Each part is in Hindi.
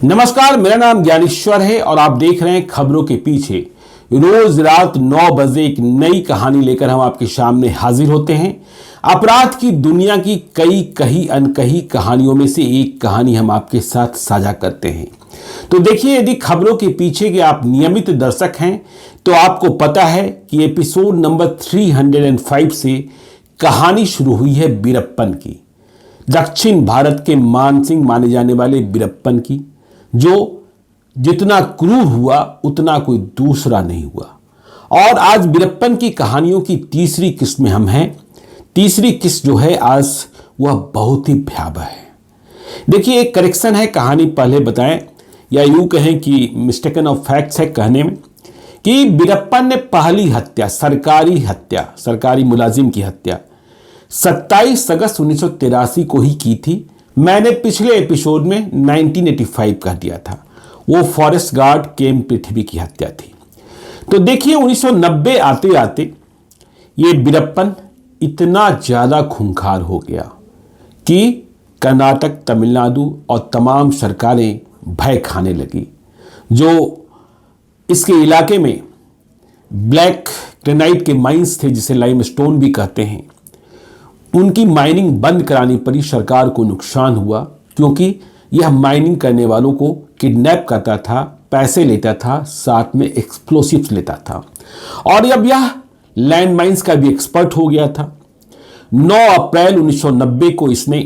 नमस्कार, मेरा नाम ज्ञानेश्वर है और आप देख रहे हैं खबरों के पीछे। रोज रात 9 बजे एक नई कहानी लेकर हम आपके सामने हाजिर होते हैं। अपराध की दुनिया की कई कही अनकही कहानियों में से एक कहानी हम आपके साथ साझा करते हैं। तो देखिए, यदि खबरों के पीछे के आप नियमित दर्शक हैं तो आपको पता है कि एपिसोड नंबर 305 से कहानी शुरू हुई है वीरप्पन की, दक्षिण भारत के मानसिंह माने जाने वाले वीरप्पन की, जो जितना क्रूर हुआ उतना कोई दूसरा नहीं हुआ। और आज वीरप्पन की कहानियों की तीसरी किस्त में हम हैं। तीसरी किस्त जो है आज वह बहुत ही भयावह है। देखिए, एक करेक्शन है, कहानी पहले बताएं या यूं कहें कि मिस्टेकन ऑफ फैक्ट्स है कहने में कि वीरप्पन ने पहली हत्या, सरकारी मुलाजिम की हत्या 27 अगस्त 1983 को ही की थी। मैंने पिछले एपिसोड में 1985 कह दिया था। वो फॉरेस्ट गार्ड केम पृथ्वी की हत्या थी। तो देखिए, 1990 आते आते ये वीरप्पन इतना ज्यादा खूंखार हो गया कि कर्नाटक, तमिलनाडु और तमाम सरकारें भय खाने लगी। जो इसके इलाके में ब्लैक ग्रेनाइट के माइंस थे, जिसे लाइमस्टोन भी कहते हैं, उनकी माइनिंग बंद करानी पड़ी। सरकार को नुकसान हुआ क्योंकि यह माइनिंग करने वालों को किडनैप करता था, पैसे लेता था, साथ में एक्सप्लोसिव्स लेता था। और अब यह लैंड माइंस का भी एक्सपर्ट हो गया था। 9 अप्रैल 1990 को इसने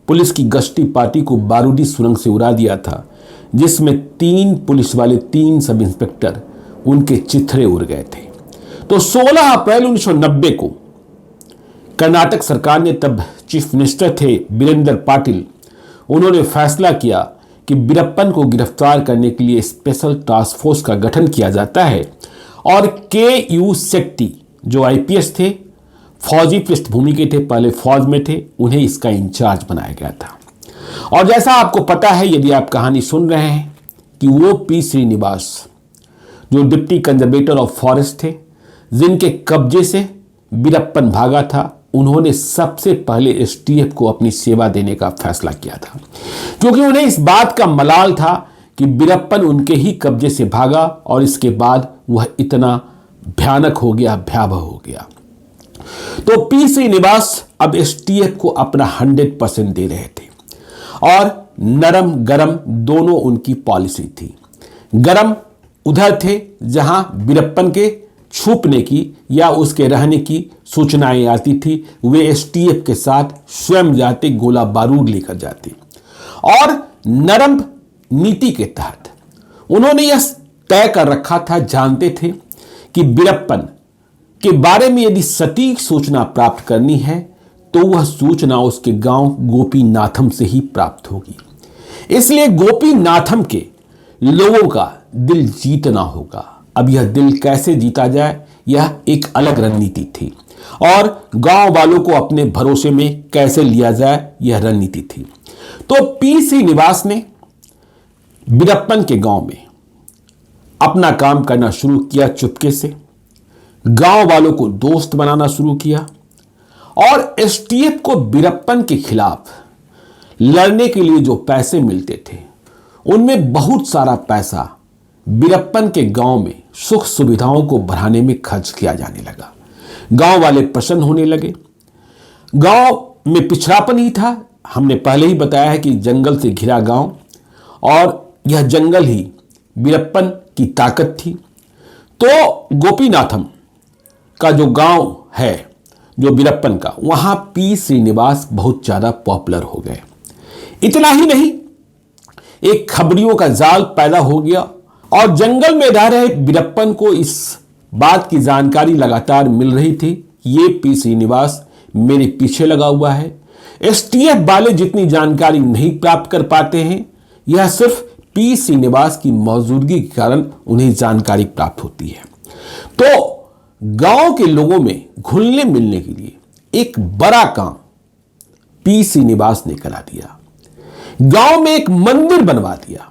पुलिस की गश्ती पार्टी को बारूदी सुरंग से उड़ा दिया था, जिसमें 3 पुलिस वाले, 3 सब इंस्पेक्टर उनके चिथड़े उड़ गए थे। तो 16 अप्रैल 1990 को कर्नाटक सरकार ने, तब चीफ मिनिस्टर थे वीरेंद्र पाटिल, उन्होंने फैसला किया कि वीरप्पन को गिरफ्तार करने के लिए स्पेशल टास्क फोर्स का गठन किया जाता है। और के.यू. शेट्टी जो आईपीएस थे, फौजी पृष्ठभूमि के थे, पहले फौज में थे, उन्हें इसका इंचार्ज बनाया गया था। और जैसा आपको पता है, यदि आप कहानी सुन रहे हैं, कि वो पी श्रीनिवास जो डिप्टी कंजर्वेटर ऑफ फॉरेस्ट थे, जिनके कब्जे से वीरप्पन भागा था, उन्होंने सबसे पहले एसटीएफ को अपनी सेवा देने का फैसला किया था, क्योंकि उन्हें इस बात का मलाल था कि वीरप्पन उनके ही कब्जे से भागा और इसके बाद वह इतना भयानक हो गया, भयावह हो गया। तो पी श्रीनिवास अब एसटीएफ को अपना 100% दे रहे थे और नरम गरम दोनों उनकी पॉलिसी थी। गरम उधर थे जहां वीरप्पन के छुपने की या उसके रहने की सूचनाएं आती थी, वे एसटीएफ के साथ स्वयं जाते, गोला बारूद लेकर जाते। और नरम नीति के तहत उन्होंने यह तय कर रखा था, जानते थे कि वीरप्पन के बारे में यदि सटीक सूचना प्राप्त करनी है तो वह सूचना उसके गांव गोपीनाथम से ही प्राप्त होगी। इसलिए गोपीनाथम के लोगों का दिल जीतना होगा। अब यह दिल कैसे जीता जाए, यह एक अलग रणनीति थी। और गांव वालों को अपने भरोसे में कैसे लिया जाए, यह रणनीति थी। तो पी श्रीनिवास ने वीरप्पन के गांव में अपना काम करना शुरू किया, चुपके से गांव वालों को दोस्त बनाना शुरू किया। और एसटीएफ को वीरप्पन के खिलाफ लड़ने के लिए जो पैसे मिलते थे, उनमें बहुत सारा पैसा वीरप्पन के गांव में सुख सुविधाओं को बढ़ाने में खर्च किया जाने लगा। गांव वाले प्रसन्न होने लगे। गांव में पिछड़ापन ही था। हमने पहले ही बताया है कि जंगल से घिरा गांव, और यह जंगल ही वीरप्पन की ताकत थी। तो गोपीनाथम का जो गांव है, जो वीरप्पन का, वहां पी श्रीनिवास बहुत ज्यादा पॉपुलर हो गए। इतना ही नहीं, एक खबरियों का जाल पैदा हो गया और जंगल में रह रहे वीरप्पन को इस बात की जानकारी लगातार मिल रही थी, ये पी श्रीनिवास मेरे पीछे लगा हुआ है। एसटीएफ वाले जितनी जानकारी नहीं प्राप्त कर पाते हैं, यह सिर्फ पी श्रीनिवास की मौजूदगी के कारण उन्हें जानकारी प्राप्त होती है। तो गांव के लोगों में घुलने मिलने के लिए एक बड़ा काम पी श्रीनिवास ने करा दिया। गांव में एक मंदिर बनवा दिया।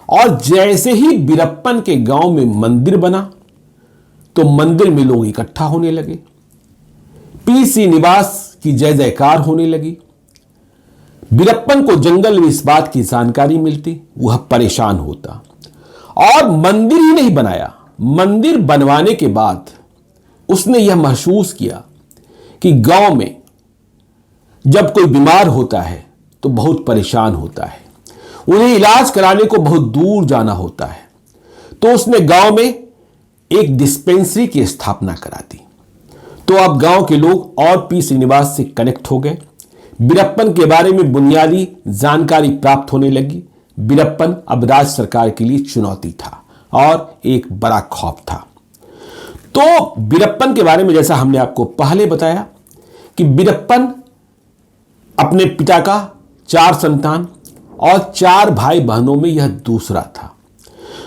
और जैसे ही वीरप्पन के गांव में मंदिर बना तो मंदिर में लोग इकट्ठा होने लगे। पी श्रीनिवास की जय जयकार होने लगी। बीरप्पन को जंगल में इस बात की जानकारी मिलती, वह परेशान होता और मंदिर ही नहीं बनाया, मंदिर बनवाने के बाद उसने यह महसूस किया कि गांव में जब कोई बीमार होता है तो बहुत परेशान होता है, उन्हें इलाज कराने को बहुत दूर जाना होता है। तो उसने गांव में एक डिस्पेंसरी की स्थापना करा दी। तो अब गांव के लोग और पी श्रीनिवास से कनेक्ट हो गए। बीरप्पन के बारे में बुनियादी जानकारी प्राप्त होने लगी। बीरप्पन अब राज्य सरकार के लिए चुनौती था और एक बड़ा खौफ था। तो बीरप्पन के बारे में जैसा हमने आपको पहले बताया कि बीरप्पन अपने पिता का 4 संतान और 4 भाई बहनों में यह दूसरा था।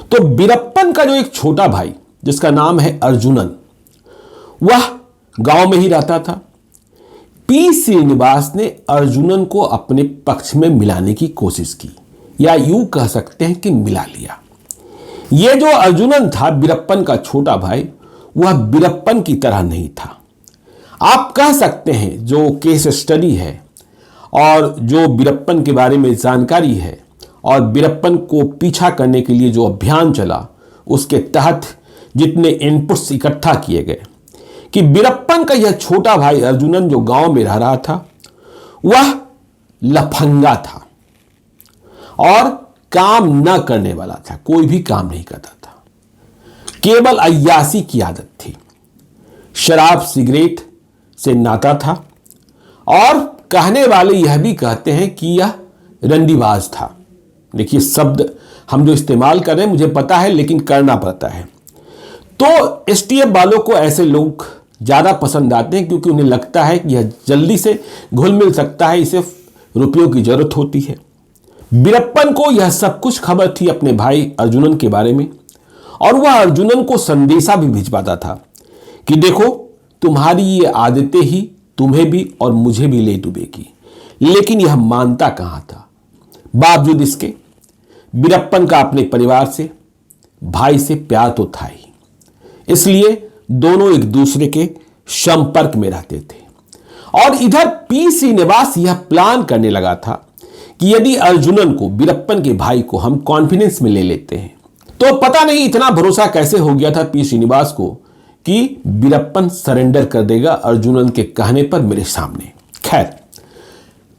तो बीरप्पन का जो एक छोटा भाई जिसका नाम है अर्जुनन, वह गांव में ही रहता था। पी श्रीनिवास ने अर्जुनन को अपने पक्ष में मिलाने की कोशिश की, या यूं कह सकते हैं कि मिला लिया। यह जो अर्जुनन था, बीरप्पन का छोटा भाई, वह बीरप्पन की तरह नहीं था। आप कह सकते हैं जो केस स्टडी है और जो बीरप्पन के बारे में जानकारी है और बीरप्पन को पीछा करने के लिए जो अभियान चला, उसके तहत जितने इनपुट्स इकट्ठा किए गए कि बीरप्पन का यह छोटा भाई अर्जुनन जो गांव में रह रहा था, वह लफंगा था और काम न करने वाला था, कोई भी काम नहीं करता था, केवल अय्यासी की आदत थी, शराब सिगरेट से नाता था और कहने वाले यह भी कहते हैं कि यह रंडीबाज था। देखिए, शब्द हम जो इस्तेमाल कर रहे हैं मुझे पता है, लेकिन करना पड़ता है। तो एसटीएफ वालों को ऐसे लोग ज़्यादा पसंद आते हैं क्योंकि उन्हें लगता है कि यह जल्दी से घुल मिल सकता है, इसे रुपयों की जरूरत होती है। बीरप्पन को यह सब कुछ खबर थी अपने भाई अर्जुनन के बारे में और वह अर्जुनन को संदेशा भी भिजवाता था कि देखो, तुम्हारी ये आदतें ही तुम्हें भी और मुझे भी ले डूबेगी। लेकिन यह मानता कहां था। बावजूद इसके बीरप्पन का अपने परिवार से, भाई से प्यार तो था ही, इसलिए दोनों एक दूसरे के संपर्क में रहते थे। और इधर पी श्रीनिवास यह प्लान करने लगा था कि यदि अर्जुनन को, बीरप्पन के भाई को, हम कॉन्फिडेंस में ले लेते हैं तो पता नहीं इतना भरोसा कैसे हो गया था पी श्रीनिवास को कि बीरप्पन सरेंडर कर देगा अर्जुनन के कहने पर मेरे सामने। खैर,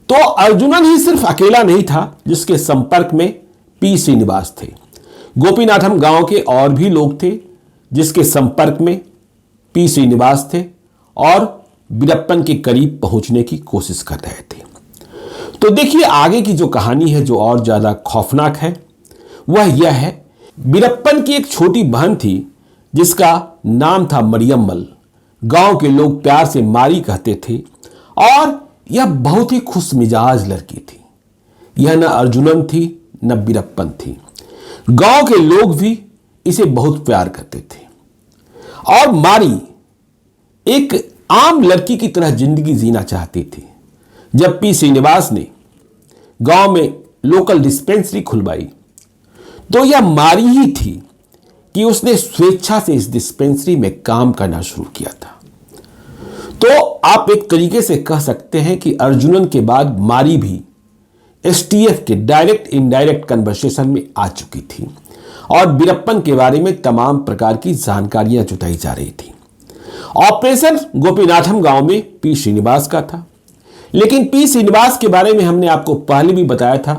तो अर्जुनन ही सिर्फ अकेला नहीं था जिसके संपर्क में पी श्रीनिवास थे। गोपीनाथम गांव के और भी लोग थे जिसके संपर्क में पी श्रीनिवास थे और बीरप्पन के करीब पहुंचने की कोशिश कर रहे थे। तो देखिए, आगे की जो कहानी है जो और ज्यादा खौफनाक है वह यह है, बीरप्पन की एक छोटी बहन थी जिसका नाम था मरियम्मल। गांव के लोग प्यार से मारी कहते थे और यह बहुत ही खुश मिजाज लड़की थी। यह न अर्जुनन थी न बीरप्पन थी। गांव के लोग भी इसे बहुत प्यार करते थे और मारी एक आम लड़की की तरह जिंदगी जीना चाहती थी। जब पी श्रीनिवास ने गांव में लोकल डिस्पेंसरी खुलवाई तो यह मारी ही थी कि उसने स्वेच्छा से इस डिस्पेंसरी में काम करना शुरू किया था। तो आप एक तरीके से कह सकते हैं कि अर्जुनन के बाद मारी भी एसटीएफ के डायरेक्ट इनडायरेक्ट कन्वर्सेशन में आ चुकी थी और बीरप्पन के बारे में तमाम प्रकार की जानकारियां जुटाई जा रही थी। ऑपरेशन गोपीनाथम गांव में पी श्रीनिवास का था, लेकिन पी श्रीनिवास के बारे में हमने आपको पहले भी बताया था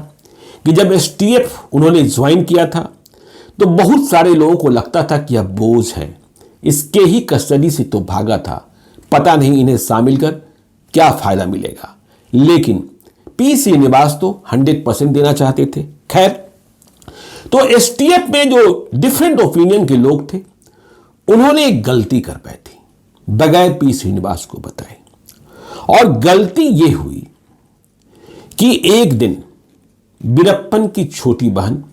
कि जब एसटीएफ उन्होंने ज्वाइन किया था तो बहुत सारे लोगों को लगता था कि यह बोझ है, इसके ही कस्टडी से तो भागा था, पता नहीं इन्हें शामिल कर क्या फायदा मिलेगा। लेकिन पी श्रीनिवास तो 100% देना चाहते थे। खैर, तो एसटीएफ में जो डिफरेंट ओपिनियन के लोग थे उन्होंने एक गलती कर बैठी बगैर पी श्रीनिवास को बताए। और गलती यह हुई कि एक दिन बीरप्पन की छोटी बहन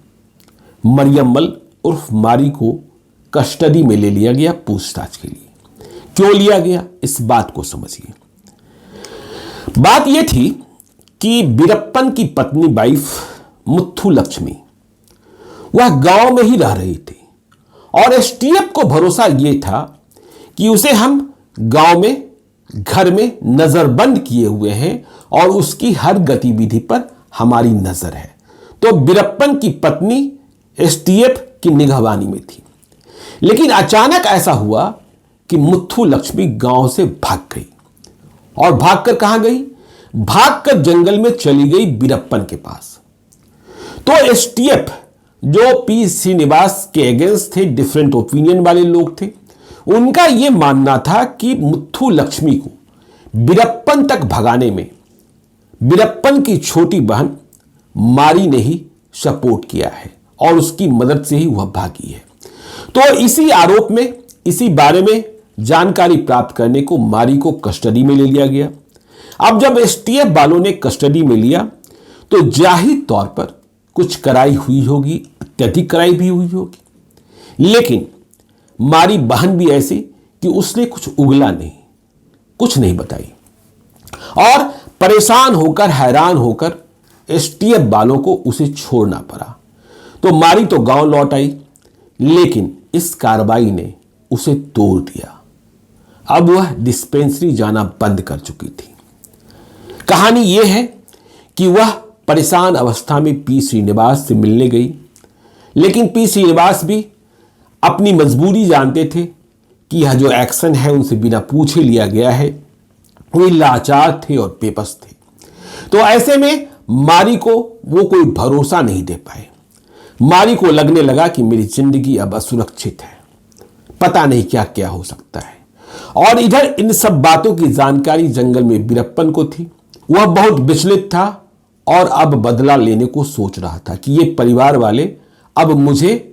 मरियम्मल उर्फ मारी को कस्टडी में ले लिया गया पूछताछ के लिए। क्यों लिया गया, इस बात को समझिए। बात यह थी कि बीरप्पन की पत्नी वाइफ मुथु लक्ष्मी वह गांव में ही रह रही थी और एसटीएफ को भरोसा यह था कि उसे हम गांव में घर में नजरबंद किए हुए हैं और उसकी हर गतिविधि पर हमारी नजर है। तो बीरप्पन की पत्नी एसटीएफ की निगहबानी में थी। लेकिन अचानक ऐसा हुआ कि मुथु लक्ष्मी गांव से भाग गई। और भागकर कहां गई? भागकर जंगल में चली गई बीरप्पन के पास। तो एसटीएफ जो पी श्रीनिवास के अगेंस्ट थे, डिफरेंट ओपिनियन वाले लोग थे, उनका यह मानना था कि मुथु लक्ष्मी को बीरप्पन तक भगाने में बीरप्पन की छोटी बहन मारी ने ही सपोर्ट किया है और उसकी मदद से ही वह भागी है। तो इसी आरोप में, इसी बारे में जानकारी प्राप्त करने को मारी को कस्टडी में ले लिया गया। अब जब एसटीएफ वालों ने कस्टडी में लिया तो जाहिर तौर पर कुछ कराई हुई होगी, अत्यधिक कराई भी हुई होगी। लेकिन मारी बहन भी ऐसी कि उसने कुछ उगला नहीं, कुछ नहीं बताई और परेशान होकर, हैरान होकर एसटीएफ वालों को उसे छोड़ना पड़ा। तो मारी तो गांव लौट आई, लेकिन इस कार्रवाई ने उसे तोड़ दिया। अब वह डिस्पेंसरी जाना बंद कर चुकी थी। कहानी यह है कि वह परेशान अवस्था में पी श्रीनिवास से मिलने गई, लेकिन पी श्रीनिवास भी अपनी मजबूरी जानते थे कि यह जो एक्शन है उनसे बिना पूछे लिया गया है। वे लाचार थे और बेबस थे। तो ऐसे में मारी को वो कोई भरोसा नहीं दे पाए। मारी को लगने लगा कि मेरी जिंदगी अब असुरक्षित है, पता नहीं क्या क्या हो सकता है। और इधर इन सब बातों की जानकारी जंगल में बीरप्पन को थी। वह बहुत विचलित था और अब बदला लेने को सोच रहा था कि ये परिवार वाले अब मुझे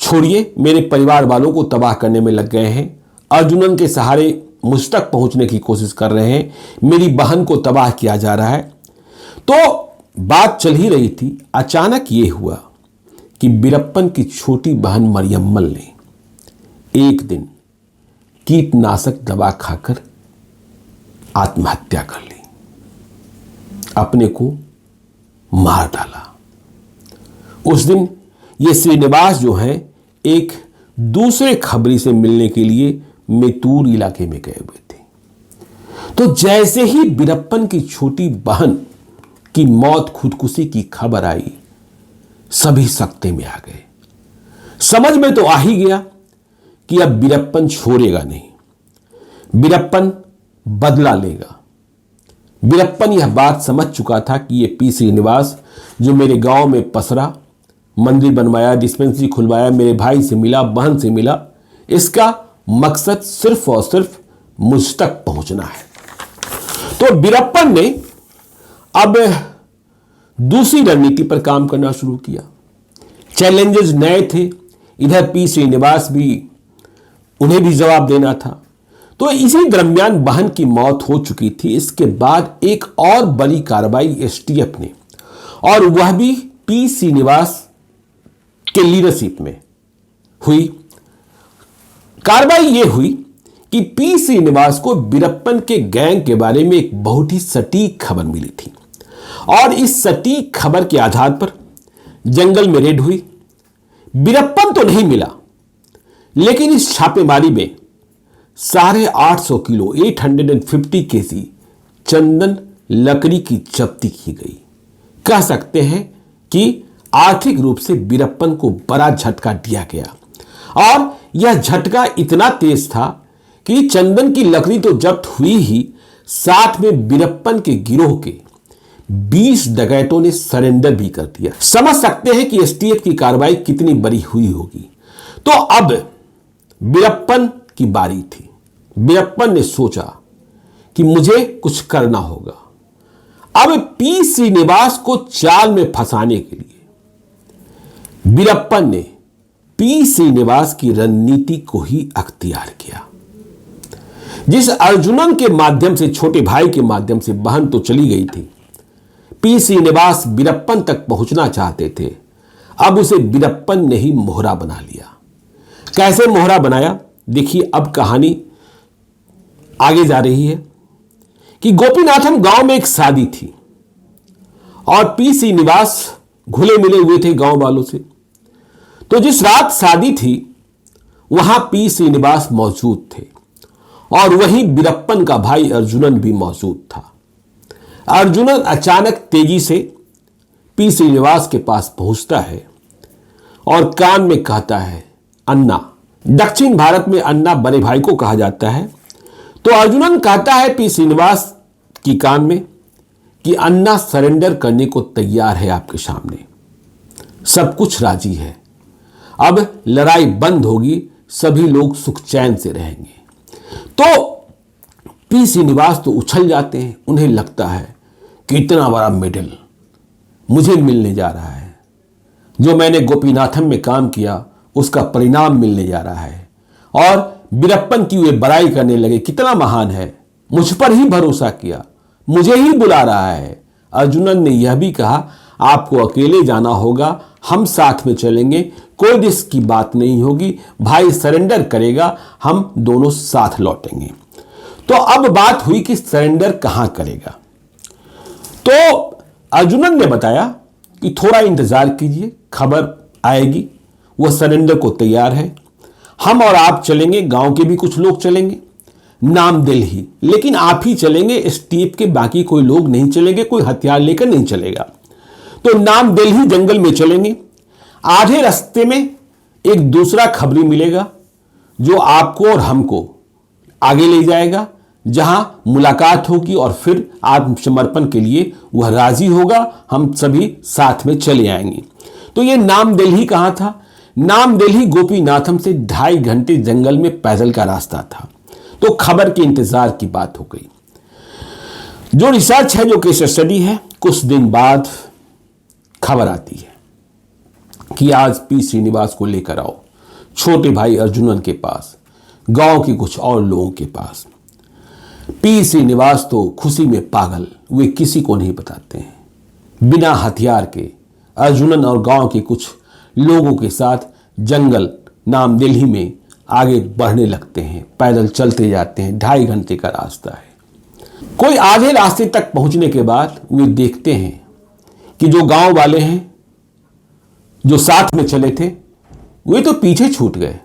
छोड़िए, मेरे परिवार वालों को तबाह करने में लग गए हैं, अर्जुनन के सहारे मुझ तक पहुंचने की कोशिश कर रहे हैं, मेरी बहन को तबाह किया जा रहा है। तो बात चल ही रही थी, अचानक ये हुआ कि बीरप्पन की छोटी बहन मरियम्मल ने एक दिन कीटनाशक दवा खाकर आत्महत्या कर ली, अपने को मार डाला। उस दिन ये श्रीनिवास जो हैं एक दूसरे खबरी से मिलने के लिए मेतूर इलाके में गए हुए थे। तो जैसे ही बीरप्पन की छोटी बहन की मौत, खुदकुशी की खबर आई, सभी सकते में आ गए। समझ में तो आ ही गया कि अब बीरप्पन छोड़ेगा नहीं, बीरप्पन बदला लेगा। बीरप्पन यह बात समझ चुका था कि ये पी श्रीनिवास जो मेरे गांव में पसरा, मंदिर बनवाया, डिस्पेंसरी खुलवाया, मेरे भाई से मिला, बहन से मिला, इसका मकसद सिर्फ और सिर्फ मुझ तक पहुंचना है। तो बीरप्पन ने अब दूसरी रणनीति पर काम करना शुरू किया। चैलेंजेस नए थे, इधर पी श्रीनिवास भी, उन्हें भी जवाब देना था। तो इसी दरमियान बहन की मौत हो चुकी थी। इसके बाद एक और बड़ी कार्रवाई एसटीएफ ने, और वह भी पी श्रीनिवास के लीडरशिप में हुई। कार्रवाई यह हुई कि पी श्रीनिवास को बीरप्पन के गैंग के बारे में एक बहुत ही सटीक खबर मिली थी और इस सटीक खबर के आधार पर जंगल में रेड हुई। बीरप्पन तो नहीं मिला, लेकिन इस छापेमारी में 850 किलो 850 केजी चंदन लकड़ी की जब्ती की गई। कह सकते हैं कि आर्थिक रूप से बीरप्पन को बड़ा झटका दिया गया और यह झटका इतना तेज था कि चंदन की लकड़ी तो जब्त हुई ही, साथ में बीरप्पन के गिरोह के 20 डकैतों ने सरेंडर भी कर दिया। समझ सकते हैं कि एसटीएफ की कार्रवाई कितनी बड़ी हुई होगी। तो अब बीरप्पन की बारी थी। बीरप्पन ने सोचा कि मुझे कुछ करना होगा। अब पी श्रीनिवास को चाल में फंसाने के लिए बीरप्पन ने पी श्रीनिवास की रणनीति को ही अख्तियार किया। जिस अर्जुनन के माध्यम से, छोटे भाई के माध्यम से बहन तो चली गई थी, पी श्रीनिवास बीरप्पन तक पहुंचना चाहते थे। अब उसे बीरप्पन ने ही मोहरा बना लिया। कैसे मोहरा बनाया, देखिए अब कहानी आगे जा रही है कि गोपीनाथम गांव में एक शादी थी और पी श्रीनिवास घुले मिले हुए थे गांव वालों से। तो जिस रात शादी थी वहां पी श्रीनिवास मौजूद थे और वहीं बीरप्पन का भाई अर्जुनन भी मौजूद था। अर्जुनन अचानक तेजी से पी श्रीनिवास के पास पहुंचता है और कान में कहता है, अन्ना। दक्षिण भारत में अन्ना बड़े भाई को कहा जाता है। तो अर्जुनन कहता है पी श्रीनिवास की कान में कि अन्ना सरेंडर करने को तैयार है आपके सामने, सब कुछ राजी है, अब लड़ाई बंद होगी, सभी लोग सुख चैन से रहेंगे। तो पी श्रीनिवास तो उछल जाते हैं, उन्हें लगता है कि इतना बड़ा मेडल मुझे मिलने जा रहा है, जो मैंने गोपीनाथम में काम किया उसका परिणाम मिलने जा रहा है। और वीरप्पन की वे बड़ाई करने लगे, कितना महान है, मुझ पर ही भरोसा किया, मुझे ही बुला रहा है। अर्जुनन ने यह भी कहा, आपको अकेले जाना होगा, हम साथ में चलेंगे, कोई रिस्क की बात नहीं होगी, भाई सरेंडर करेगा, हम दोनों साथ लौटेंगे। तो अब बात हुई कि सरेंडर कहां करेगा। तो अर्जुनन ने बताया कि थोड़ा इंतजार कीजिए, खबर आएगी, वह सरेंडर को तैयार है, हम और आप चलेंगे, गांव के भी कुछ लोग चलेंगे, नाम दिल्ली, लेकिन आप ही चलेंगे, स्टीप के बाकी कोई लोग नहीं चलेंगे, कोई हथियार लेकर नहीं चलेगा। तो नाम दिल्ली जंगल में चलेंगे, आधे रास्ते में एक दूसरा खबरी मिलेगा जो आपको और हमको आगे ले जाएगा, जहां मुलाकात होगी और फिर आत्मसमर्पण के लिए वह राजी होगा, हम सभी साथ में चले आएंगे। तो यह नाम दिल्ली कहां था? नाम दिल्ली गोपीनाथम से 2.5 घंटे जंगल में पैदल का रास्ता था। तो खबर के इंतजार की बात हो गई। जो रिसर्च है, जो केस स्टडी है, कुछ दिन बाद खबर आती है कि आज पी श्रीनिवास को लेकर आओ छोटे भाई अर्जुनन के पास, गांव के कुछ और लोगों के पास। पी श्रीनिवास तो खुशी में पागल, वे किसी को नहीं बताते हैं। बिना हथियार के अर्जुनन और गांव के कुछ लोगों के साथ जंगल नाम दिल्ली में आगे बढ़ने लगते हैं, पैदल चलते जाते हैं, 2.5 घंटे का रास्ता है। कोई आधे रास्ते तक पहुंचने के बाद वे देखते हैं कि जो गांव वाले हैं, जो साथ में चले थे, वे तो पीछे छूट गए।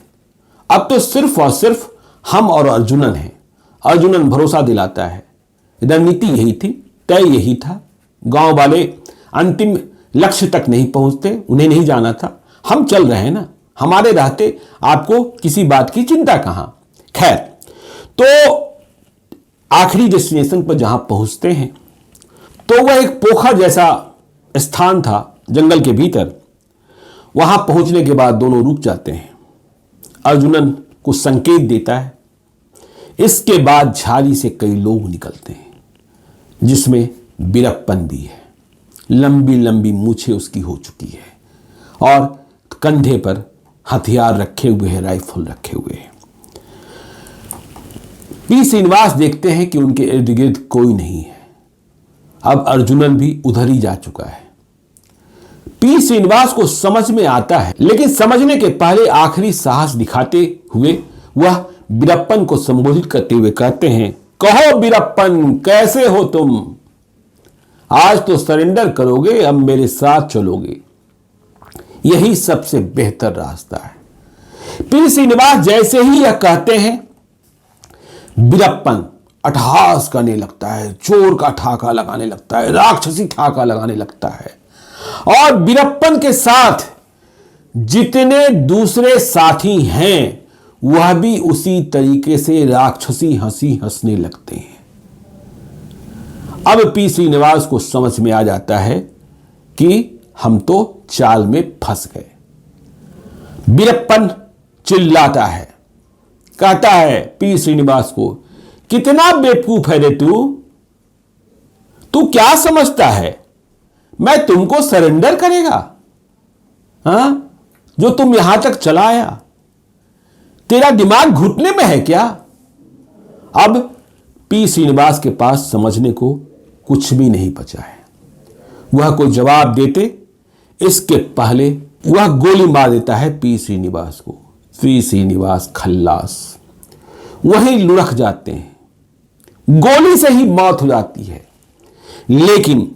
अब तो सिर्फ और सिर्फ हम और अर्जुनन हैं। अर्जुनन भरोसा दिलाता है, रणनीति यही थी, तय यही था। गांव वाले अंतिम लक्ष्य तक नहीं पहुंचते, उन्हें नहीं जाना था, हम चल रहे हैं ना, हमारे रहते आपको किसी बात की चिंता कहां। खैर, तो आखिरी डेस्टिनेशन पर जहां पहुंचते हैं तो वह एक पोखर जैसा स्थान था जंगल के भीतर। वहां पहुंचने के बाद दोनों रुक जाते हैं। अर्जुनन को संकेत देता है। इसके बाद झाड़ी से कई लोग निकलते हैं, जिसमें वीरप्पन भी है। लंबी लंबी मूछें उसकी हो चुकी है और कंधे पर हथियार रखे हुए हैं, राइफल रखे हुए हैं। पी श्रीनिवास देखते हैं कि उनके इर्द गिर्द कोई नहीं है। अब अर्जुनन भी उधर ही जा चुका है। पी श्रीनिवास को समझ में आता है, लेकिन समझने के पहले आखिरी साहस दिखाते हुए वह वीरप्पन को संबोधित करते हुए कहते हैं, कहो वीरप्पन, कैसे हो तुम? आज तो सरेंडर करोगे, अब मेरे साथ चलोगे, यही सबसे बेहतर रास्ता है। पी श्रीनिवास जैसे ही यह कहते हैं, वीरप्पन अट्टहास करने लगता है, चोर का ठाका लगाने लगता है, राक्षसी ठाका लगाने लगता है। और वीरप्पन के साथ जितने दूसरे साथी हैं, वह भी उसी तरीके से राक्षसी हंसी हंसने लगते हैं। अब पी श्रीनिवास को समझ में आ जाता है कि हम तो चाल में फंस गए। वीरप्पन चिल्लाता है, कहता है पी श्रीनिवास को, कितना बेवकूफ है रे तू क्या समझता है मैं तुमको सरेंडर करेगा? हां, जो तुम यहां तक चला आया, तेरा दिमाग घुटने में है क्या? अब पी श्रीनिवास के पास समझने को कुछ भी नहीं बचा है। वह कोई जवाब देते इसके पहले वह गोली मार देता है पी श्रीनिवास को। पी श्रीनिवास खल्लास, वहीं लुढ़क जाते हैं, गोली से ही मौत हो जाती है। लेकिन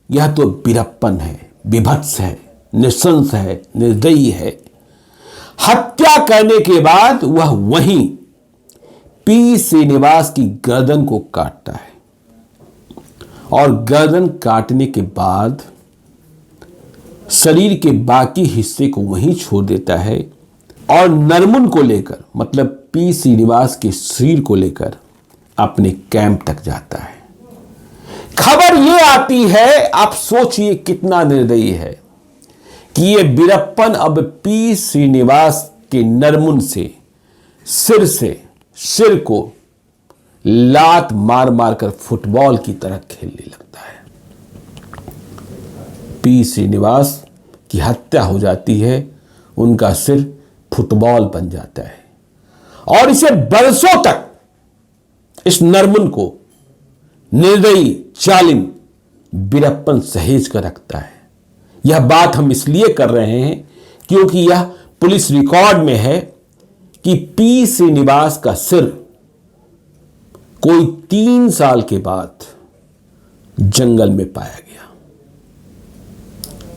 यह तो वीरप्पन है, विभत्स है, नृशंस है, निर्दयी है। हत्या करने के बाद वह वहीं पी श्रीनिवास की गर्दन को काटता है और गर्दन काटने के बाद शरीर के बाकी हिस्से को वहीं छोड़ देता है और नरमुन को लेकर, मतलब पी श्रीनिवास के शरीर को लेकर अपने कैंप तक जाता है। खबर यह आती है, आप सोचिए कितना निर्दयी है कि ये वीरप्पन अब पी श्रीनिवास के नरमुन से सिर को लात मार मार कर फुटबॉल की तरह खेलने लगता है। पी श्रीनिवास की हत्या हो जाती है, उनका सिर फुटबॉल बन जाता है और इसे बरसों तक इस नरमुन को निर्दयी जालिम वीरप्पन सहेज कर रखता है। यह बात हम इसलिए कर रहे हैं क्योंकि यह पुलिस रिकॉर्ड में है कि पी श्रीनिवास का सिर कोई 3 साल के बाद जंगल में पाया गया।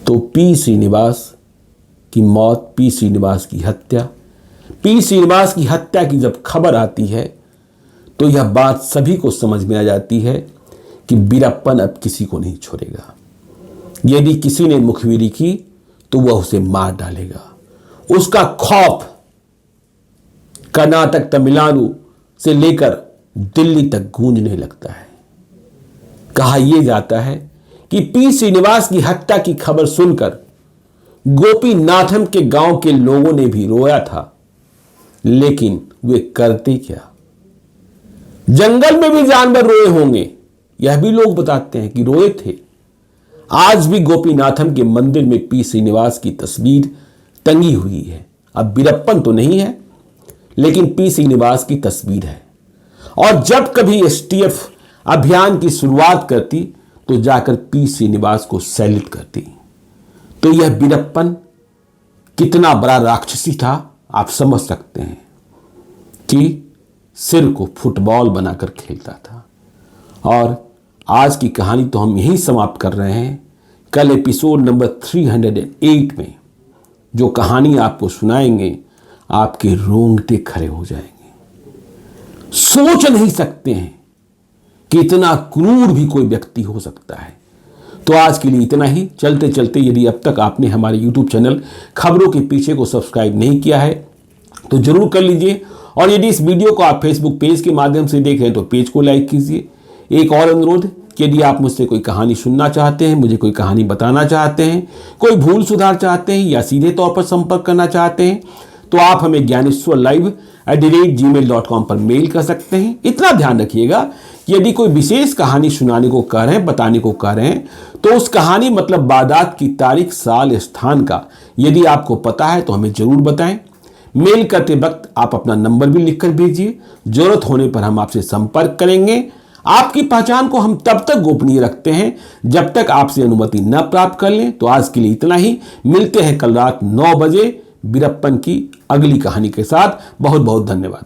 तो पी श्रीनिवास की मौत, पी श्रीनिवास की हत्या की जब खबर आती है तो यह बात सभी को समझ में आ जाती है कि वीरप्पन अब किसी को नहीं छोड़ेगा। यदि किसी ने मुखबिरी की तो वह उसे मार डालेगा। उसका खौफ कर्नाटक, तमिलनाडु से लेकर दिल्ली तक गूंजने लगता है। कहा यह जाता है कि पी श्रीनिवास की हत्या की खबर सुनकर गोपीनाथम के गांव के लोगों ने भी रोया था, लेकिन वे करते क्या? जंगल में भी जानवर रोए होंगे, यह भी लोग बताते हैं कि रोए थे। आज भी गोपीनाथम के मंदिर में पी श्रीनिवास की तस्वीर टंगी हुई है। अब वीरप्पन तो नहीं है, लेकिन पी श्रीनिवास की तस्वीर है। और जब कभी एसटीएफ अभियान की शुरुआत करती तो जाकर पी श्रीनिवास को सैल्यूट करती। तो यह वीरप्पन कितना बड़ा राक्षसी था, आप समझ सकते हैं कि सिर को फुटबॉल बनाकर खेलता था। और आज की कहानी तो हम यहीं समाप्त कर रहे हैं। कल एपिसोड नंबर 308 में जो कहानी आपको सुनाएंगे, आपके रोंगटे खड़े हो जाएंगे। सोच नहीं सकते हैं कि इतना क्रूर भी कोई व्यक्ति हो सकता है। तो आज के लिए इतना ही। चलते चलते यदि अब तक आपने हमारे YouTube चैनल खबरों के पीछे को सब्सक्राइब नहीं किया है तो जरूर कर लीजिए। और यदि इस वीडियो को आप फेसबुक पेज के माध्यम से देख रहे हैं तो पेज को लाइक कीजिए। एक और अनुरोध कि यदि आप मुझसे कोई कहानी सुनना चाहते हैं, मुझे कोई कहानी बताना चाहते हैं, कोई भूल सुधार चाहते हैं या सीधे तौर पर संपर्क करना चाहते हैं तो आप हमें gyaneswarlive@gmail.com पर मेल कर सकते हैं। इतना ध्यान रखिएगा कि यदि कोई विशेष कहानी सुनाने को कह रहे हैं, बताने को कह रहे हैं, तो उस कहानी मतलब वारदात की तारीख, साल, स्थान का यदि आपको पता है तो हमें जरूर बताएं। मेल करते वक्त आप अपना नंबर भी लिखकर भेजिए। जरूरत होने पर हम आपसे संपर्क करेंगे। आपकी पहचान को हम तब तक गोपनीय रखते हैं जब तक आपसे अनुमति न प्राप्त कर लें। तो आज के लिए इतना ही। मिलते हैं कल रात 9 बजे वीरप्पन की अगली कहानी के साथ। बहुत बहुत धन्यवाद।